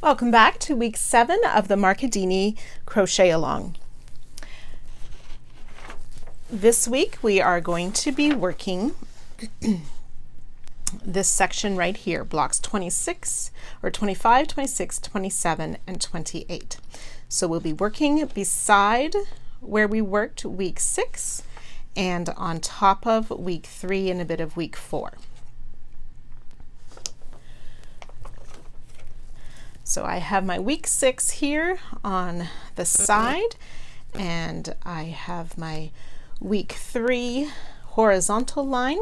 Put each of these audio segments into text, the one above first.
Welcome back to week 7 of the Markidini Crochet Along. This week we are going to be working this section right here, blocks 26 or 25, 26, 27, and 28. So we'll be working beside where we worked week 6 and on top of week 3 and a bit of week 4. So I have my week 6 here on the side, and I have my week 3 horizontal line.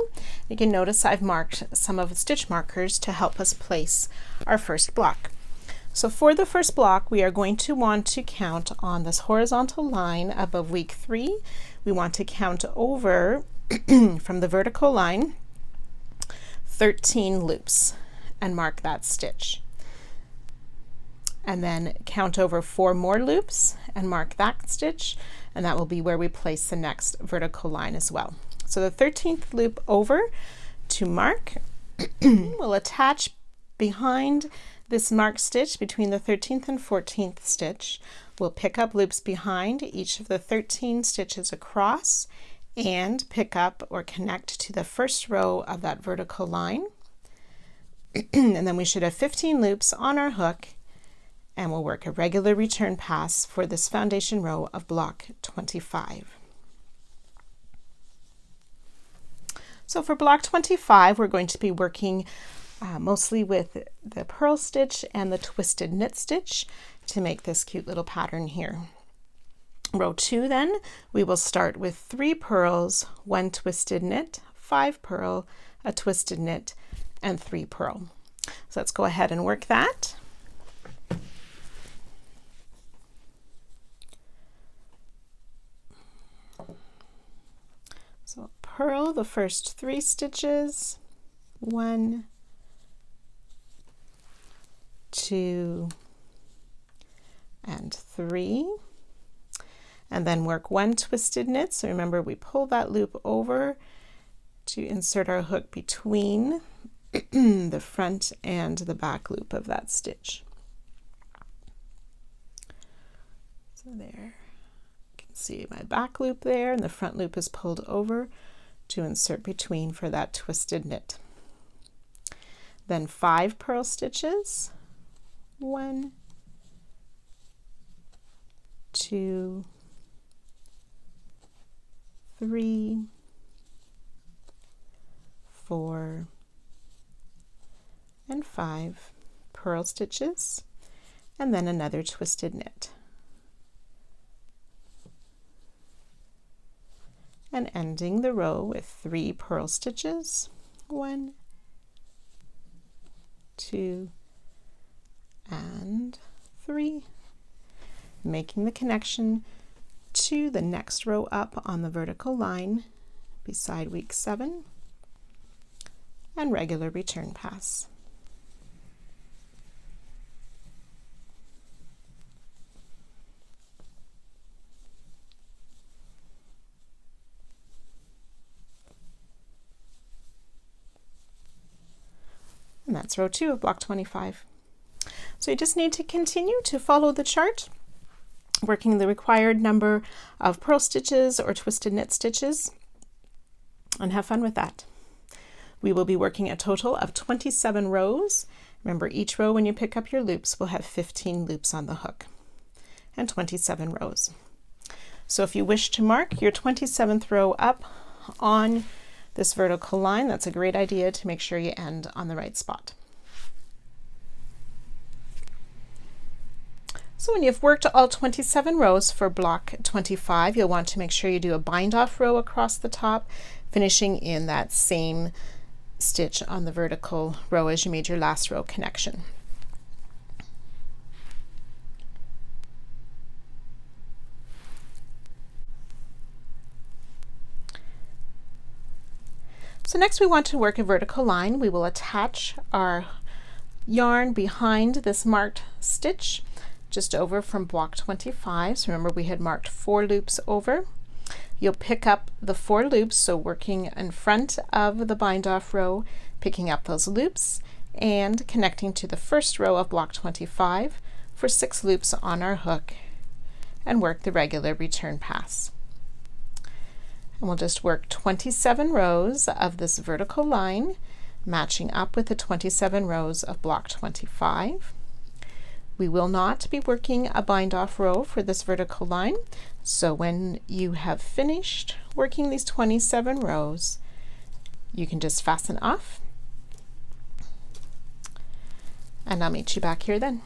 You can notice I've marked some of the stitch markers to help us place our first block. So for the first block, we are going to want to count on this horizontal line above week 3. We want to count over from the vertical line 13 loops and mark that stitch. And then count over 4 more loops and mark that stitch, and that will be where we place the next vertical line as well. So the 13th loop over to mark, we'll attach behind this marked stitch between the 13th and 14th stitch. We'll pick up loops behind each of the 13 stitches across and pick up or connect to the first row of that vertical line. And then we should have 15 loops on our hook, and we'll work a regular return pass for this foundation row of block 25. So for block 25, we're going to be working mostly with the purl stitch and the twisted knit stitch to make this cute little pattern here. Row 2 then, we will start with 3 purls, 1 twisted knit, 5 purl, a twisted knit, and 3 purl. So let's go ahead and work that. So purl the first 3 stitches, 1, 2, and 3, and then work 1 twisted knit. So remember, we pull that loop over to insert our hook between the front and the back loop of that stitch. So there. See my back loop there, and the front loop is pulled over to insert between for that twisted knit. Then 5 purl stitches, 1, 2, 3, 4, and 5 purl stitches, and then another twisted knit. And ending the row with 3 purl stitches, 1, 2, and 3, making the connection to the next row up on the vertical line beside week 7, and regular return pass. And that's row 2 of block 25. So you just need to continue to follow the chart, working the required number of purl stitches or twisted knit stitches, and have fun with that. We will be working a total of 27 rows. Remember, each row when you pick up your loops will have 15 loops on the hook, and 27 rows. So if you wish to mark your 27th row up on this vertical line, that's a great idea to make sure you end on the right spot. So when you've worked all 27 rows for block 25, you'll want to make sure you do a bind off row across the top, finishing in that same stitch on the vertical row as you made your last row connection. So next we want to work a vertical line. We will attach our yarn behind this marked stitch just over from block 25. So remember, we had marked 4 loops over. You'll pick up the 4 loops, so working in front of the bind off row, picking up those loops and connecting to the first row of block 25 for 6 loops on our hook, and work the regular return pass. And we'll just work 27 rows of this vertical line, matching up with the 27 rows of block 25. We will not be working a bind off row for this vertical line, so when you have finished working these 27 rows, you can just fasten off, and I'll meet you back here then.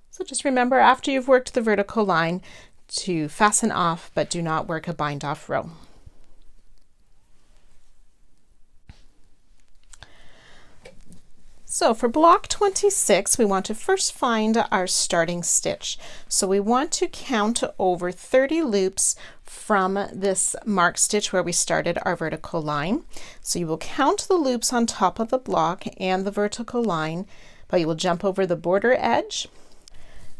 So just remember, after you've worked the vertical line, to fasten off, but do not work a bind off row. So for block 26, we want to first find our starting stitch. So we want to count over 30 loops from this marked stitch where we started our vertical line. So you will count the loops on top of the block and the vertical line, but you will jump over the border edge.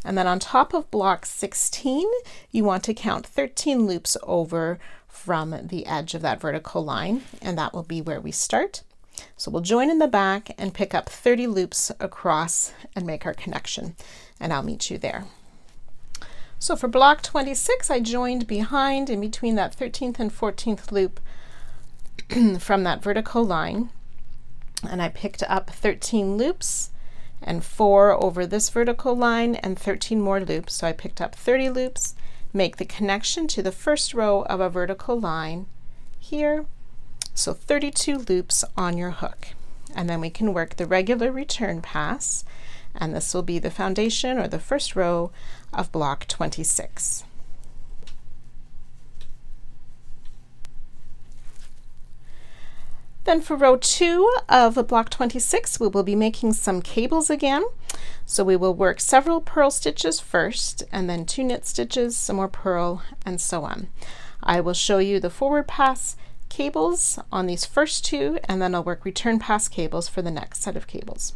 And then on top of block 16, you want to count 13 loops over from the edge of that vertical line, and that will be where we start. So we'll join in the back and pick up 30 loops across and make our connection, and I'll meet you there. So for block 26, I joined behind in between that 13th and 14th loop from that vertical line, and I picked up 13 loops and 4 over this vertical line and 13 more loops. So I picked up 30 loops, make the connection to the first row of a vertical line here. So 32 loops on your hook, and then we can work the regular return pass, and this will be the foundation or the first row of block 26. Then for row 2 of block 26, we will be making some cables again. So we will work several purl stitches first, and then 2 knit stitches, some more purl, and so on. I will show you the forward pass cables on these first 2, and then I'll work return pass cables for the next set of cables.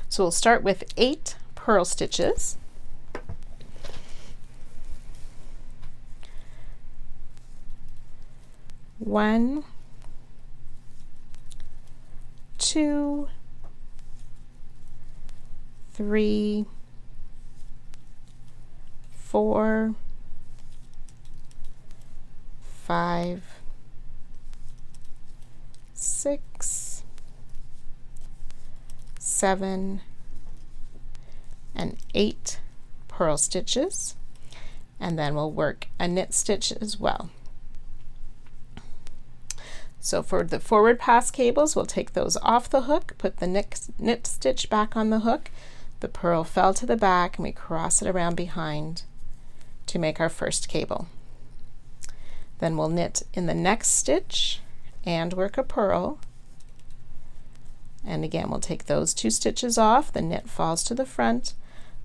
So we'll start with 8 purl stitches. One, 2, 3, 4, 5, 6, 7, and 8 purl stitches, and then we'll work a knit stitch as well. So for the forward pass cables, we'll take those off the hook, put the knit stitch back on the hook, the purl fell to the back, and we cross it around behind to make our first cable. Then we'll knit in the next stitch and work a purl, and again we'll take those 2 stitches off, the knit falls to the front,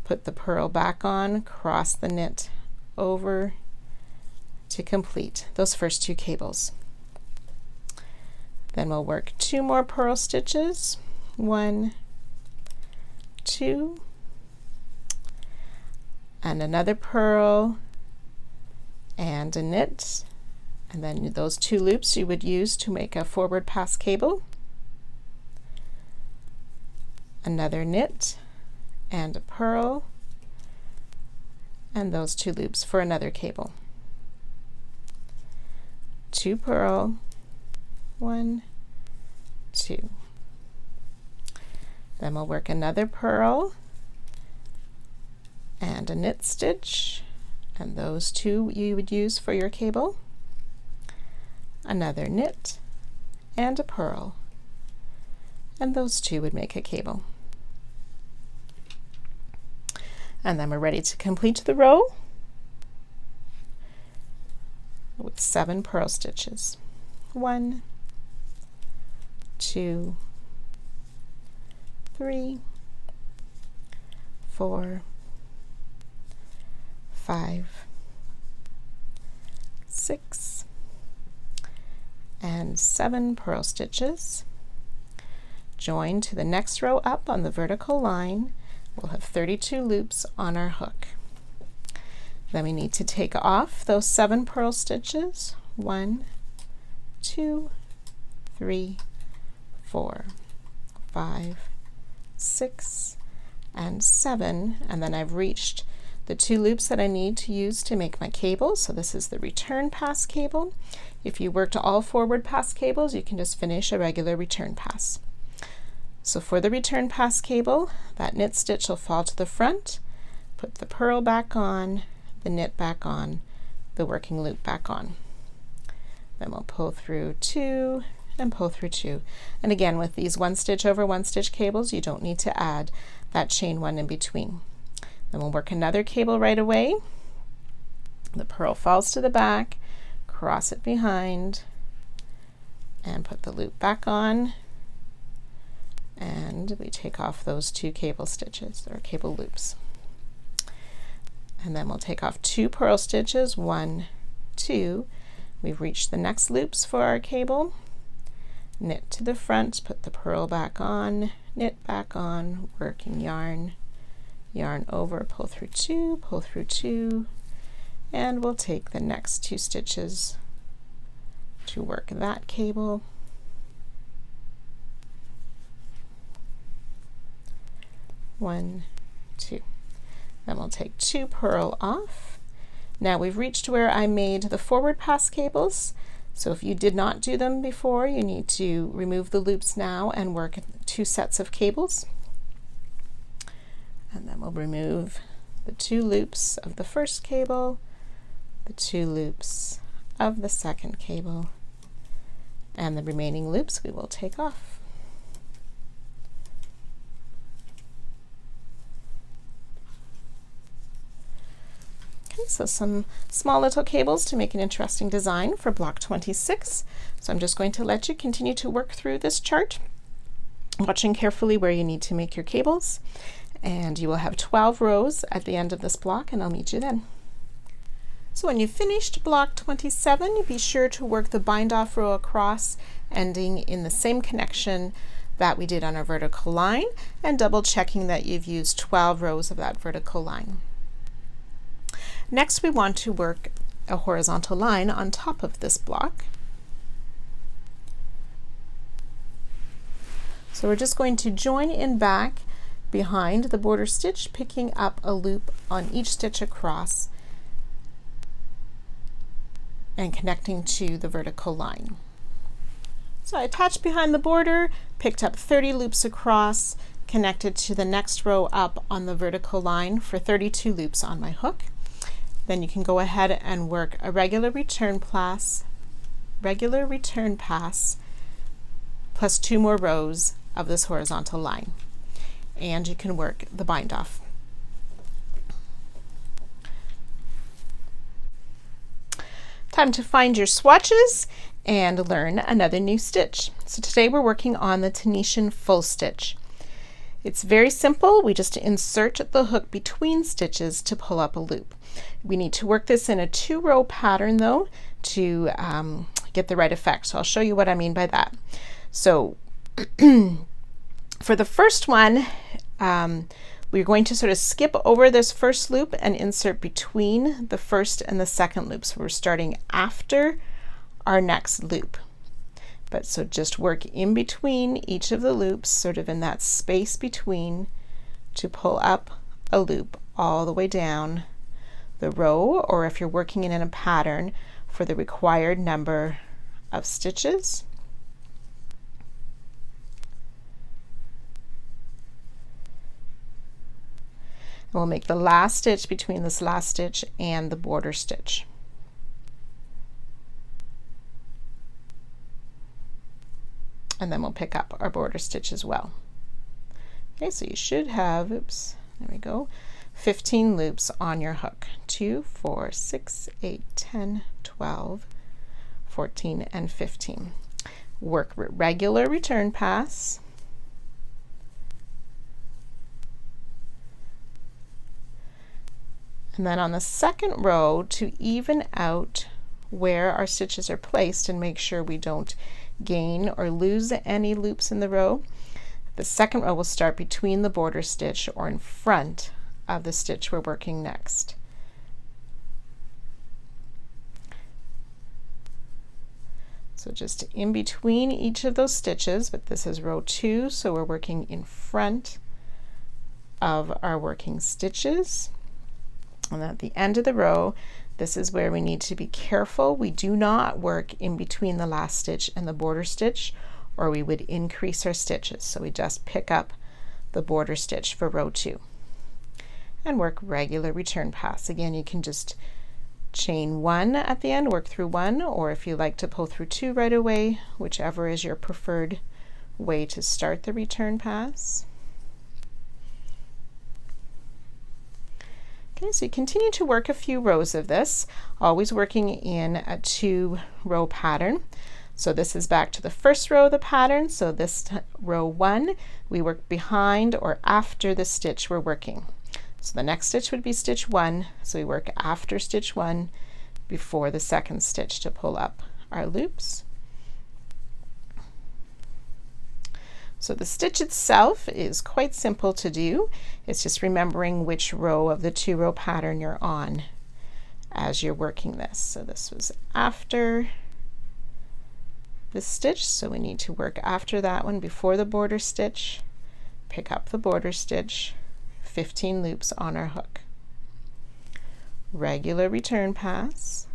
put the purl back on, cross the knit over to complete those first 2 cables. Then we'll work 2 more purl stitches, 1, 2, and another purl and a knit, and then those 2 loops you would use to make a forward pass cable, another knit and a purl, and those 2 loops for another cable. 2 purl, 1, 2. Then we'll work another purl and a knit stitch, and those 2 you would use for your cable, another knit and a purl, and those 2 would make a cable. And then we're ready to complete the row with 7 purl stitches. 1, 2, 3, 4, 5, 6, and 7 purl stitches. Join to the next row up on the vertical line. We'll have 32 loops on our hook. Then we need to take off those 7 purl stitches. 1, 2, 3, 4, 5, 6, and 7, and then I've reached the 2 loops that I need to use to make my cable. So this is the return pass cable. If you worked all forward pass cables, you can just finish a regular return pass. So for the return pass cable, that knit stitch will fall to the front, put the purl back on, the knit back on, the working loop back on. Then we'll pull through 2 and pull through 2. And again, with these 1 stitch over 1 stitch cables, you don't need to add that chain 1 in between. Then we'll work another cable right away. The purl falls to the back, cross it behind, and put the loop back on, and we take off those 2 cable stitches or cable loops. And then we'll take off 2 purl stitches, 1, 2. We've reached the next loops for our cable. Knit to the front, put the purl back on, knit back on, working yarn, yarn over, pull through 2, and we'll take the next 2 stitches to work that cable. One, 2. Then we'll take 2 purl off. Now we've reached where I made the forward pass cables. So if you did not do them before, you need to remove the loops now and work 2 sets of cables. And then we'll remove the 2 loops of the first cable, the 2 loops of the second cable, and the remaining loops we will take off. Okay, so some small little cables to make an interesting design for block 26. So I'm just going to let you continue to work through this chart, watching carefully where you need to make your cables. And you will have 12 rows at the end of this block, and I'll meet you then. So when you've finished block 27, be sure to work the bind off row across, ending in the same connection that we did on our vertical line, and double checking that you've used 12 rows of that vertical line. Next, we want to work a horizontal line on top of this block. So we're just going to join in back behind the border stitch, picking up a loop on each stitch across and connecting to the vertical line. So I attached behind the border, picked up 30 loops across, connected to the next row up on the vertical line for 32 loops on my hook. Then you can go ahead and work a regular return pass plus 2 more rows of this horizontal line. And you can work the bind off. Time to find your swatches and learn another new stitch. So today we're working on the Tunisian full stitch. It's very simple. We just insert the hook between stitches to pull up a loop. We need to work this in a 2-row pattern though to get the right effect. So I'll show you what I mean by that. So for the first one, we're going to sort of skip over this first loop and insert between the first and the second loop. So we're starting after our next loop. But so just work in between each of the loops, sort of in that space between, to pull up a loop all the way down the row, or if you're working in a pattern, for the required number of stitches. And we'll make the last stitch between this last stitch and the border stitch. And then we'll pick up our border stitch as well. Okay, so you should have, oops, there we go, 15 loops on your hook. 2, 4, 6, 8, 10, 12, 14, and 15. Work regular return pass. And then on the second row, to even out where our stitches are placed and make sure we don't gain or lose any loops in the row, the second row will start between the border stitch or in front of the stitch we're working next. So just in between each of those stitches, but this is row 2, so we're working in front of our working stitches. And at the end of the row, this is where we need to be careful. We do not work in between the last stitch and the border stitch, or we would increase our stitches. So we just pick up the border stitch for row 2 and work regular return pass. Again, you can just chain 1 at the end, work through 1, or if you like to pull through 2 right away, whichever is your preferred way to start the return pass. Okay, so you continue to work a few rows of this, always working in a 2-row pattern. So this is back to the first row of the pattern. So this row 1, we work behind or after the stitch we're working. So the next stitch would be stitch 1, so we work after stitch 1 before the second stitch to pull up our loops. So the stitch itself is quite simple to do. It's just remembering which row of the 2-row pattern you're on as you're working this. So this was after this stitch, so we need to work after that one before the border stitch, pick up the border stitch, 15 loops on our hook. Regular return pass.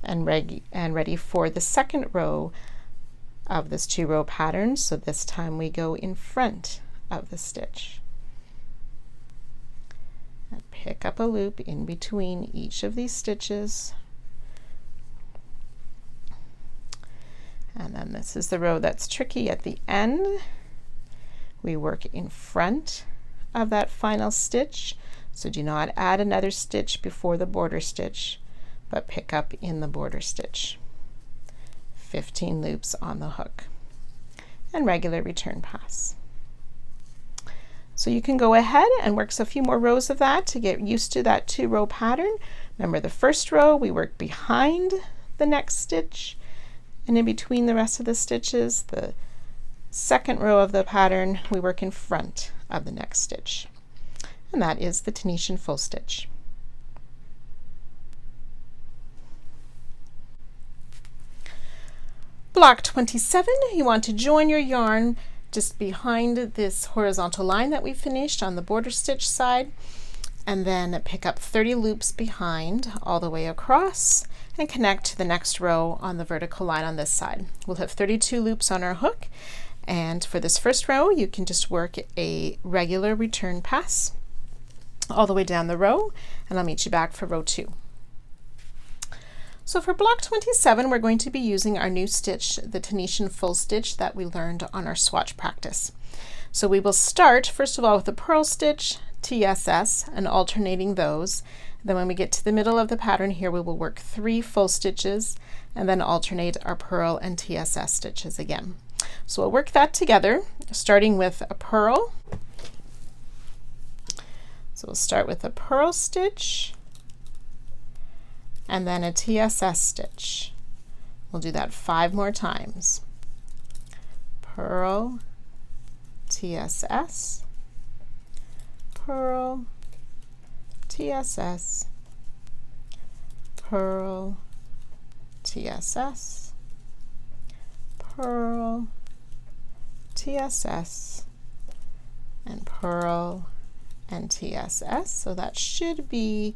And ready for the second row of this 2-row pattern. So this time we go in front of the stitch. And pick up a loop in between each of these stitches. And then this is the row that's tricky at the end. We work in front of that final stitch, so do not add another stitch before the border stitch, but pick up in the border stitch. 15 loops on the hook and regular return pass. So you can go ahead and work a few more rows of that to get used to that 2-row pattern. Remember, the first row we work behind the next stitch and in between the rest of the stitches. The second row of the pattern we work in front of the next stitch, and that is the Tunisian full stitch. Block 27, you want to join your yarn just behind this horizontal line that we finished on the border stitch side, and then pick up 30 loops behind all the way across and connect to the next row on the vertical line on this side. We'll have 32 loops on our hook, and for this first row you can just work a regular return pass all the way down the row, and I'll meet you back for row 2. So for block 27, we're going to be using our new stitch, the Tunisian full stitch that we learned on our swatch practice. So we will start first of all with the purl stitch, TSS, and alternating those. Then when we get to the middle of the pattern here, we will work 3 full stitches and then alternate our purl and TSS stitches again. So we'll work that together, starting with a purl. So we'll start with a purl stitch and then a TSS stitch. We'll do that 5 more times. Purl, TSS, purl, TSS, purl, TSS, purl, TSS, and purl and TSS. So that should be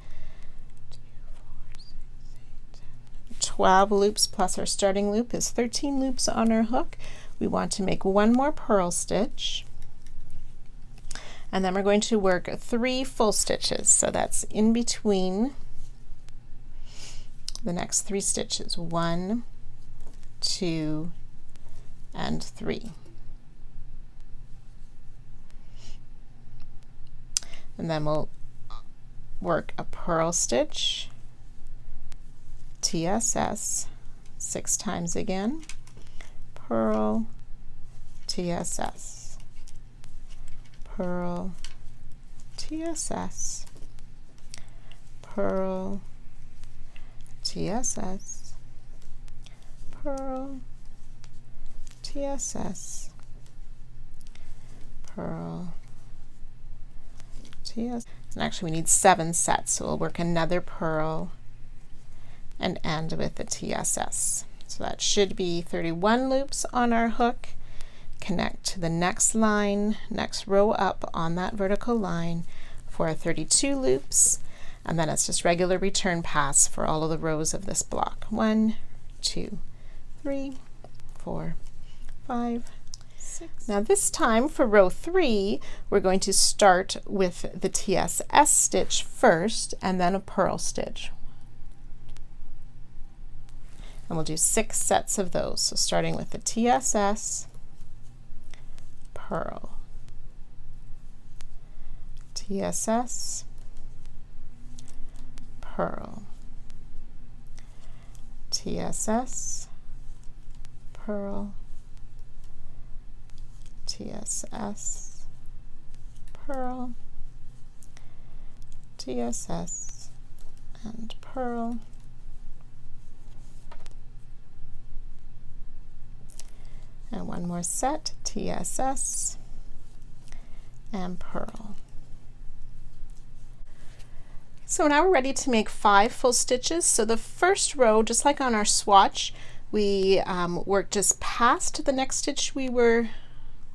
12 loops plus our starting loop is 13 loops on our hook. We want to make 1 more purl stitch, and then we're going to work 3 full stitches. So that's in between the next 3 stitches, 1, 2, and 3. And then we'll work a purl stitch, TSS 6 times again, purl, TSS, purl, TSS, purl, TSS, purl, TSS, purl, TSS, and actually we need 7 sets, so we'll work another purl and end with the TSS. So that should be 31 loops on our hook. Connect to the next line, next row up on that vertical line for 32 loops, and then it's just regular return pass for all of the rows of this block. 1, 2, 3, 4, 5, 6. Now this time for row 3, we're going to start with the TSS stitch first and then a purl stitch. And we'll do 6 sets of those. So starting with the TSS, purl, TSS, purl, TSS, purl, TSS, purl, TSS, and purl. And one more set, TSS and purl. So now we're ready to make 5 full stitches. So the first row, just like on our swatch, we worked just past the next stitch we were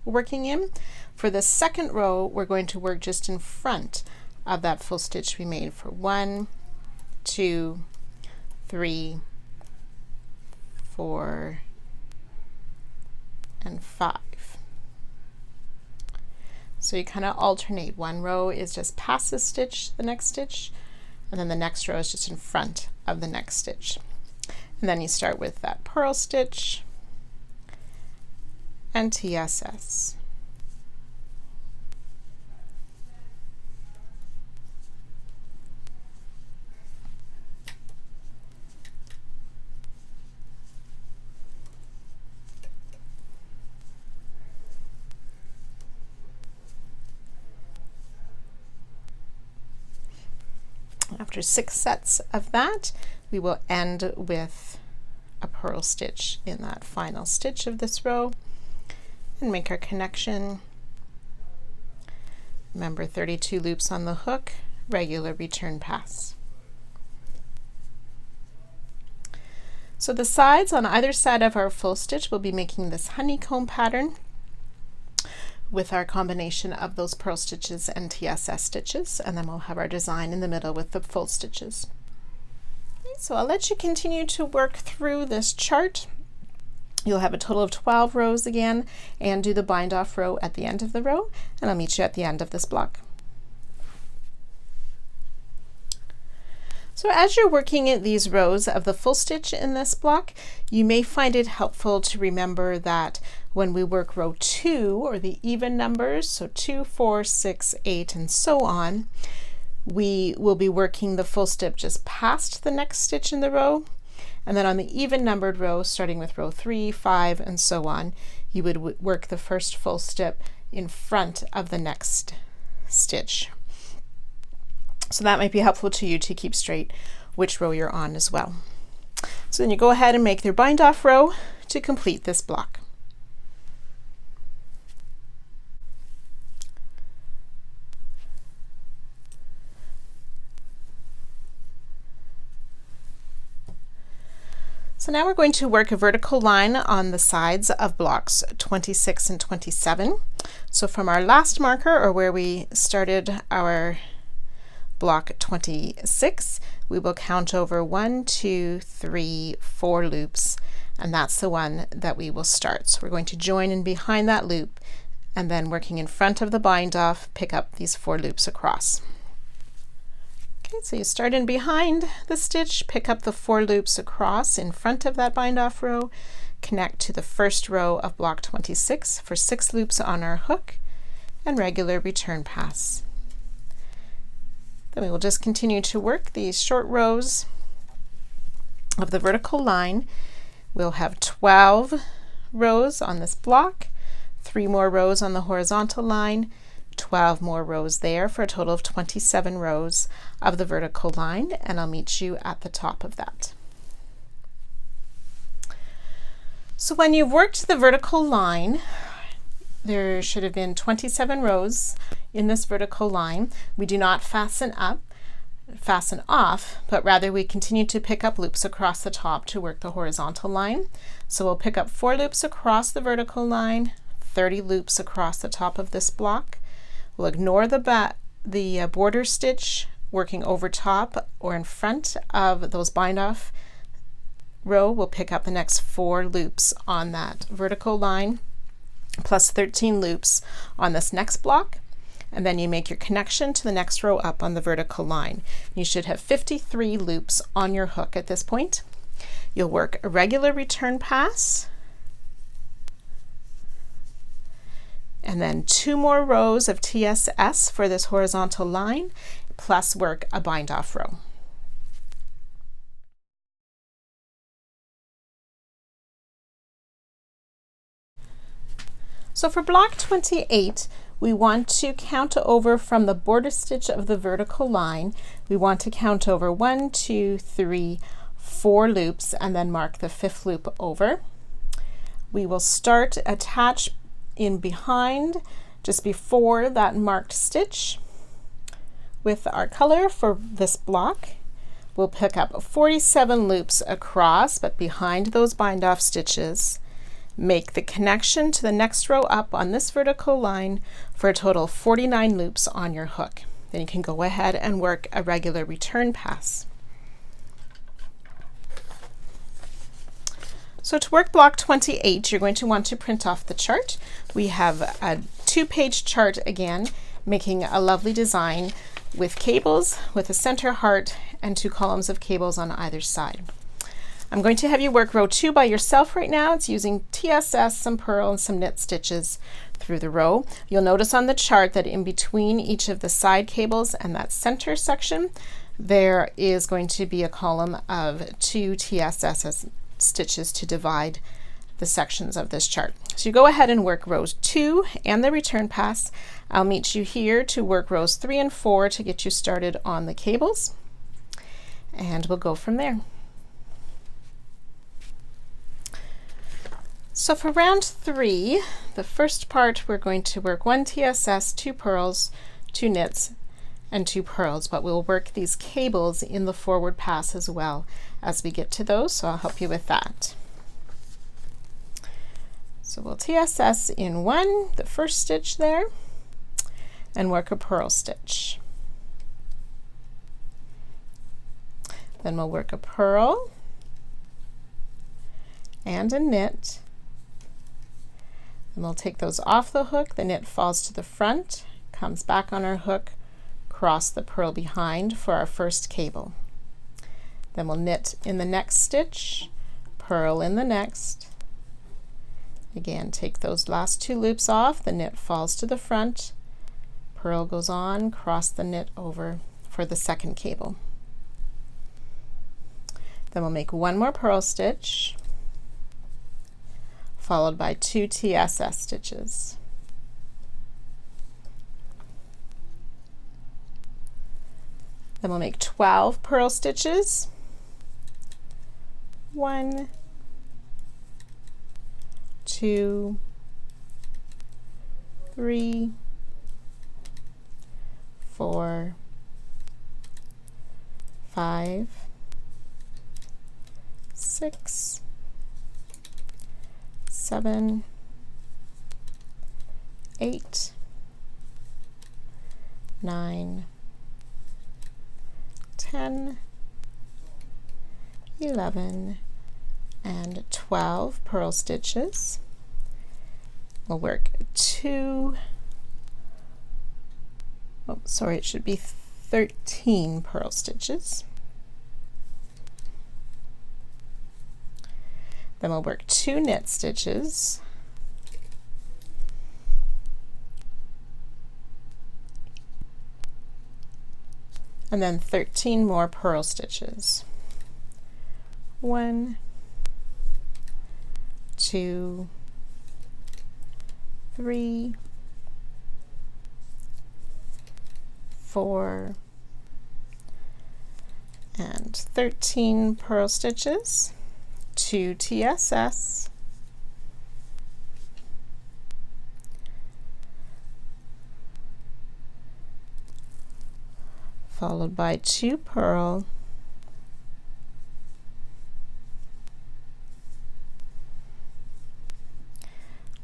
working in. For the second row, we're going to work just in front of that full stitch we made for 1, 2, 3, 4, and 5. So you kind of alternate. One row is just past the stitch, the next stitch, and then the next row is just in front of the next stitch. And then you start with that purl stitch and TSS. After 6 sets of that, we will end with a purl stitch in that final stitch of this row and make our connection. Remember, 32 loops on the hook, regular return pass. So the sides on either side of our full stitch will be making this honeycomb pattern with our combination of those purl stitches and TSS stitches, and then we'll have our design in the middle with the full stitches. Okay, so I'll let you continue to work through this chart. You'll have a total of 12 rows again, and do the bind off row at the end of the row, and I'll meet you at the end of this block. So as you're working at these rows of the full stitch in this block, you may find it helpful to remember that when we work row 2, or the even numbers, so 2, 4, 6, 8, and so on, we will be working the full stitch just past the next stitch in the row. And then on the even numbered row, starting with row 3, 5, and so on, you would work the first full step in front of the next stitch. So that might be helpful to you to keep straight which row you're on as well. So then you go ahead and make your bind off row to complete this block. So now we're going to work a vertical line on the sides of blocks 26 and 27. So from our last marker, or where we started our block 26, we will count over 1, 2, 3, 4 loops, and that's the one that we will start. So we're going to join in behind that loop, and then working in front of the bind off, pick up these 4 loops across. Okay, so you start in behind the stitch, pick up the 4 loops across in front of that bind off row, connect to the first row of block 26 for 6 loops on our hook, and regular return pass. Then we will just continue to work these short rows of the vertical line. We'll have 12 rows on this block, 3 more rows on the horizontal line, 12 more rows there for a total of 27 rows of the vertical line, and I'll meet you at the top of that. So when you've worked the vertical line, there should have been 27 rows in this vertical line. We do not fasten off, but rather we continue to pick up loops across the top to work the horizontal line. So we'll pick up 4 loops across the vertical line, 30 loops across the top of this block. We'll ignore the border stitch working over top or in front of those bind off row. We'll pick up the next 4 loops on that vertical line plus 13 loops on this next block, and then you make your connection to the next row up on the vertical line. You should have 53 loops on your hook at this point. You'll work a regular return pass, and then 2 more rows of TSS for this horizontal line, plus work a bind off row. So for block 28, we want to count over from the border stitch of the vertical line. We want to count over 1, 2, 3, 4 loops and then mark the 5th loop over. We will start attach in behind just before that marked stitch with our color for this block. We'll pick up 47 loops across, but behind those bind off stitches. Make the connection to the next row up on this vertical line for a total of 49 loops on your hook. Then you can go ahead and work a regular return pass. So to work block 28, you're going to want to print off the chart. We have a 2-page chart again, making a lovely design with cables, with a center heart, and 2 columns of cables on either side. I'm going to have you work row 2 by yourself right now. It's using TSS, some purl, and some knit stitches through the row. You'll notice on the chart that in between each of the side cables and that center section, there is going to be a column of 2 TSS stitches to divide the sections of this chart. So you go ahead and work rows 2 and the return pass. I'll meet you here to work rows 3 and 4 to get you started on the cables, and we'll go from there. So for round 3, the first part, we're going to work 1 TSS, 2 purls, 2 knits, and 2 purls, but we'll work these cables in the forward pass as well as we get to those, so I'll help you with that. So we'll TSS in 1, the first stitch there, and work a purl stitch. Then we'll work a purl and a knit. And we'll take those off the hook. The knit falls to the front, comes back on our hook, cross the purl behind for our first cable. Then we'll knit in the next stitch, purl in the next. Again, take those last 2 loops off, the knit falls to the front, purl goes on, cross the knit over for the second cable. Then we'll make 1 more purl stitch, followed by 2 TSS stitches. Then we'll make 12 purl stitches. 1, 2, 3, 4, 5, 6, 7, 8, 9, 10, 11, and 12 purl stitches. We'll work 2, oh sorry, it should be 13 purl stitches. Then we'll work 2 knit stitches, and then 13 more purl stitches. 1, 2, 3, 4, and 13 purl stitches, 2 TSS, followed by 2 purl,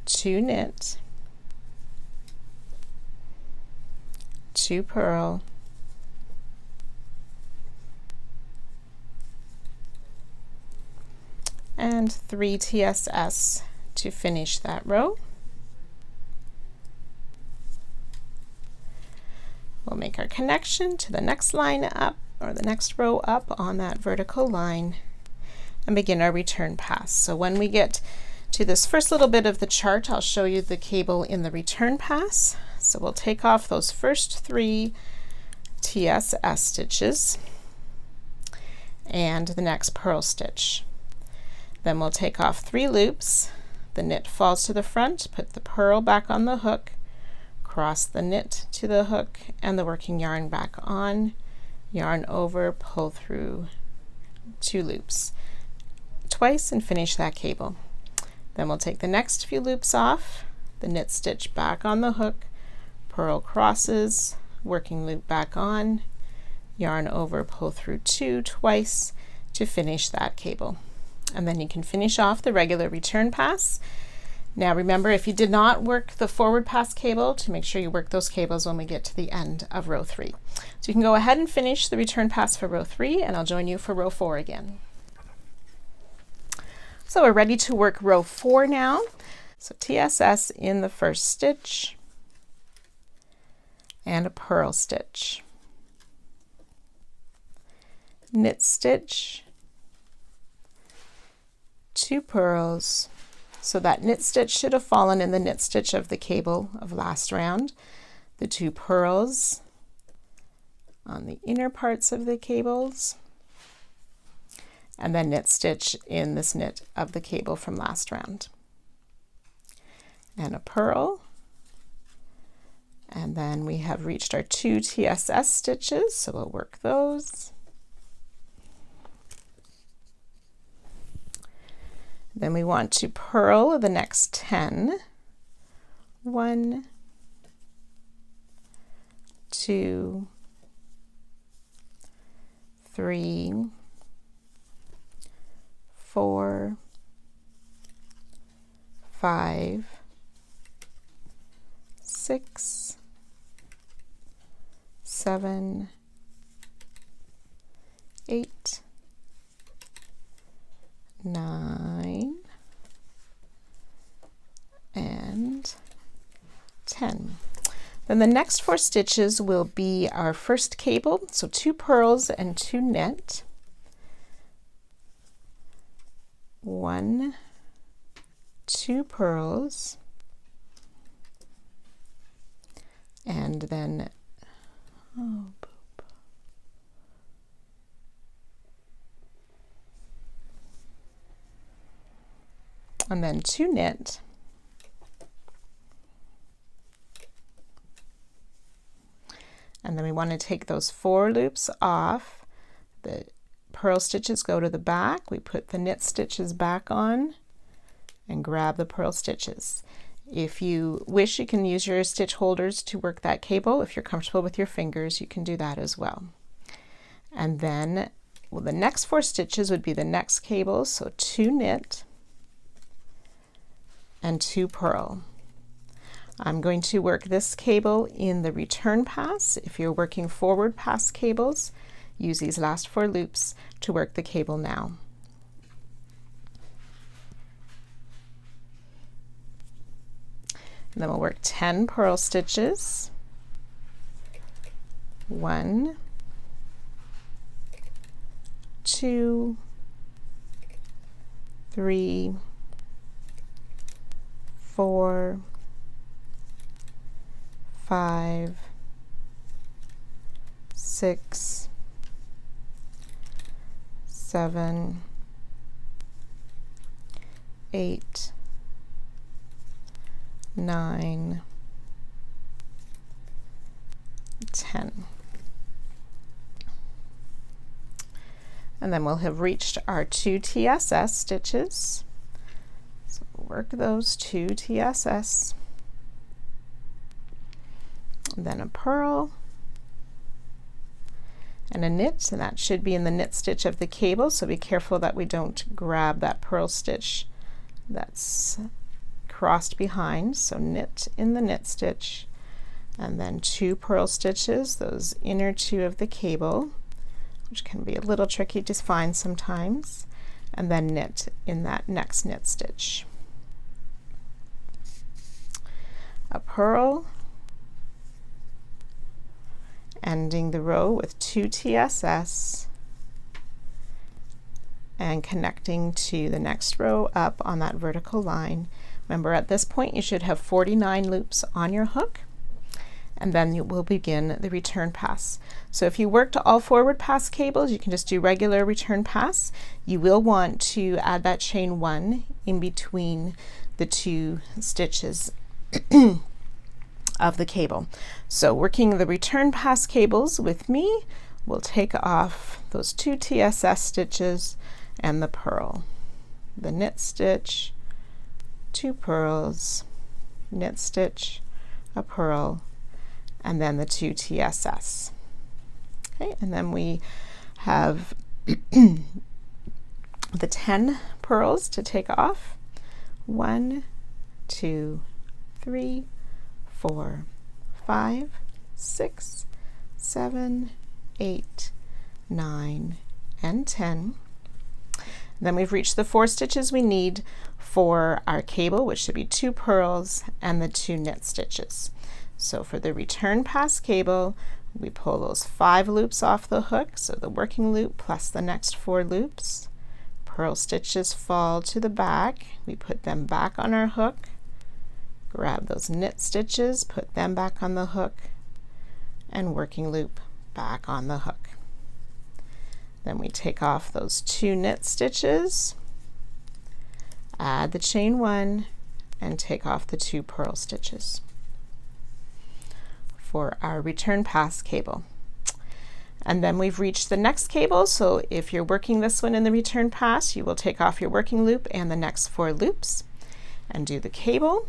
two knit, 2 purl, and 3 TSS to finish that row. We'll make our connection to the next line up, or the next row up on that vertical line, and begin our return pass. So when we get to this first little bit of the chart, I'll show you the cable in the return pass. So we'll take off those first 3 TSS stitches and the next purl stitch. Then we'll take off 3 loops, the knit falls to the front, put the purl back on the hook, cross the knit to the hook and the working yarn back on, yarn over, pull through 2 loops twice and finish that cable. Then we'll take the next few loops off, the knit stitch back on the hook, purl crosses, working loop back on, yarn over, pull through 2 twice to finish that cable. And then you can finish off the regular return pass. Now remember, if you did not work the forward pass cable, to make sure you work those cables when we get to the end of row 3. So you can go ahead and finish the return pass for row 3, and I'll join you for row 4 again. So we're ready to work row 4 now. So TSS in the first stitch and a purl stitch, knit stitch, 2 purls. So that knit stitch should have fallen in the knit stitch of the cable of last round. The 2 purls on the inner parts of the cables, and then knit stitch in this knit of the cable from last round. And a purl. And then we have reached our 2 TSS stitches, so we'll work those. Then we want to purl the next 10. 1, 2, 3, 4, 5, 6, 7, 8, 9, and 10. Then the next 4 stitches will be our first cable, so 2 purls and 2 knit. 1, 2 purls, and then and then 2 knit, and then we want to take those 4 loops off. The purl stitches go to the back, we put the knit stitches back on and grab the purl stitches. If you wish, you can use your stitch holders to work that cable. If you're comfortable with your fingers, you can do that as well. And then, well, the next 4 stitches would be the next cable, so 2 knit and 2 purl. I'm going to work this cable in the return pass. If you're working forward pass cables, use these last 4 loops to work the cable now. And then we'll work 10 purl stitches. 1, 2, 3, 4, 5, 6, 7, 8, 9, 10. And then we'll have reached our 2 TSS stitches. So we'll work those 2 TSS, and then a purl, and a knit, and that should be in the knit stitch of the cable, so be careful that we don't grab that purl stitch that's crossed behind. So knit in the knit stitch, and then 2 purl stitches, those inner 2 of the cable, which can be a little tricky to find sometimes, and then knit in that next knit stitch. A purl, ending the row with 2 TSS and connecting to the next row up on that vertical line. Remember, at this point you should have 49 loops on your hook, and then you will begin the return pass. So if you worked all forward pass cables, you can just do regular return pass. You will want to add that chain 1 in between the 2 stitches of the cable. So working the return pass cables with me, we'll take off those 2 TSS stitches and the purl, the knit stitch, 2 purls, knit stitch, a purl, and then the 2 TSS. Okay, and then we have the 10 purls to take off. 1, 2, 3, 4, 5, 6, 7, 8, 9, and 10. Then we've reached the 4 stitches we need for our cable, which should be 2 purls and the 2 knit stitches. So for the return pass cable, we pull those 5 loops off the hook, so the working loop plus the next 4 loops. Purl stitches fall to the back, we put them back on our hook, grab those knit stitches, put them back on the hook, and working loop back on the hook. Then we take off those 2 knit stitches, add the chain 1, and take off the 2 purl stitches for our return pass cable. And then we've reached the next cable, so if you're working this one in the return pass, you will take off your working loop and the next 4 loops and do the cable,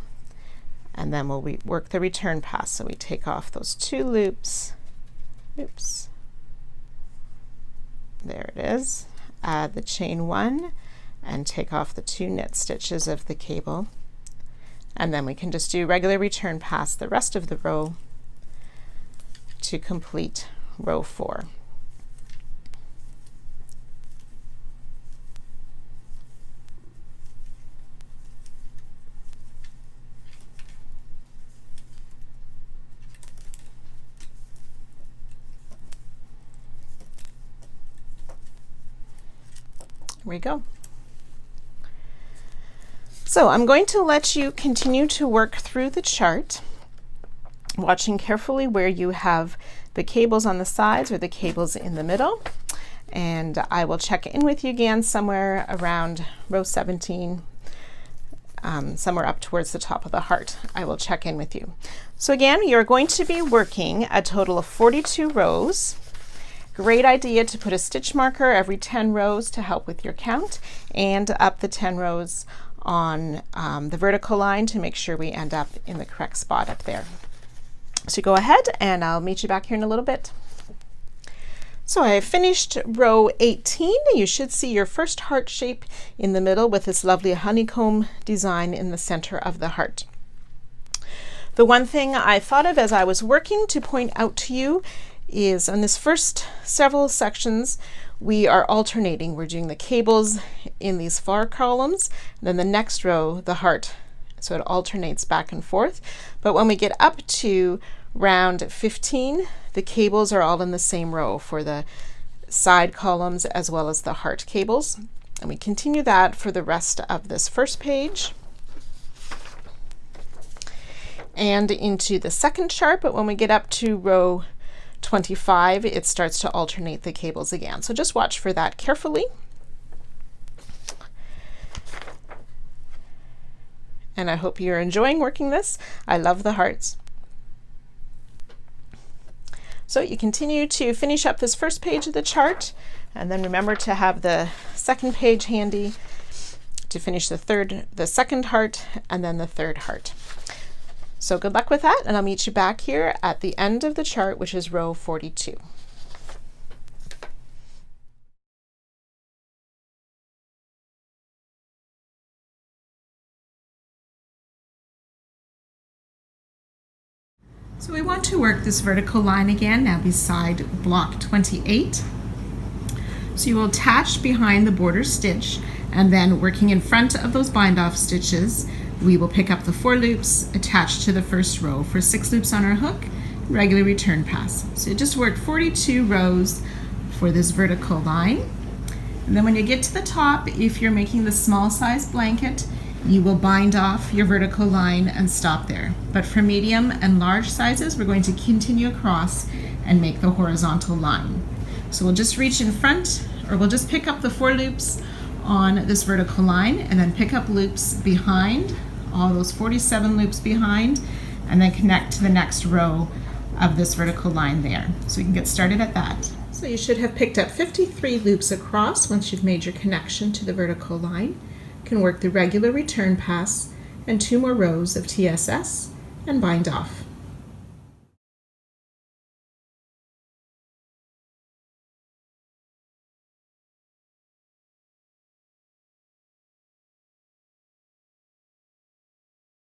and then we'll work the return pass. So we take off those 2 loops, oops, there it is, add the chain 1 and take off the 2 knit stitches of the cable, and then we can just do regular return pass the rest of the row to complete row 4. Here we go. So I'm going to let you continue to work through the chart, watching carefully where you have the cables on the sides or the cables in the middle, and I will check in with you again somewhere around row 17, somewhere up towards the top of the heart. I will check in with you. So again, you're going to be working a total of 42 rows. Great idea to put a stitch marker every 10 rows to help with your count, and up the 10 rows on the vertical line to make sure we end up in the correct spot up there. So go ahead and I'll meet you back here in a little bit. So I have finished row 18. You should see your first heart shape in the middle with this lovely honeycomb design in the center of the heart. The one thing I thought of as I was working to point out to you is on this first several sections we are alternating. We're doing the cables in these far columns, and then the next row the heart, so it alternates back and forth. But when we get up to round 15, the cables are all in the same row for the side columns as well as the heart cables, and we continue that for the rest of this first page and into the second chart. But when we get up to row 25, it starts to alternate the cables again. So just watch for that carefully. And I hope you're enjoying working this. I love the hearts. So you continue to finish up this first page of the chart, and then remember to have the second page handy to finish the second heart and then the third heart. So good luck with that, and I'll meet you back here at the end of the chart, which is row 42. want to work this vertical line again now beside block 28. So you will attach behind the border stitch, and then working in front of those bind off stitches, we will pick up the 4 loops attached to the first row for 6 loops on our hook, regular return pass. So you just work 42 rows for this vertical line. And then when you get to the top, if you're making the small size blanket, you will bind off your vertical line and stop there. But for medium and large sizes, we're going to continue across and make the horizontal line. So we'll just reach in front, or we'll just pick up the 4 loops on this vertical line and then pick up loops behind, all those 47 loops behind, and then connect to the next row of this vertical line there. So we can get started at that. So you should have picked up 53 loops across once you've made your connection to the vertical line. You can work the regular return pass and 2 more rows of TSS and bind off.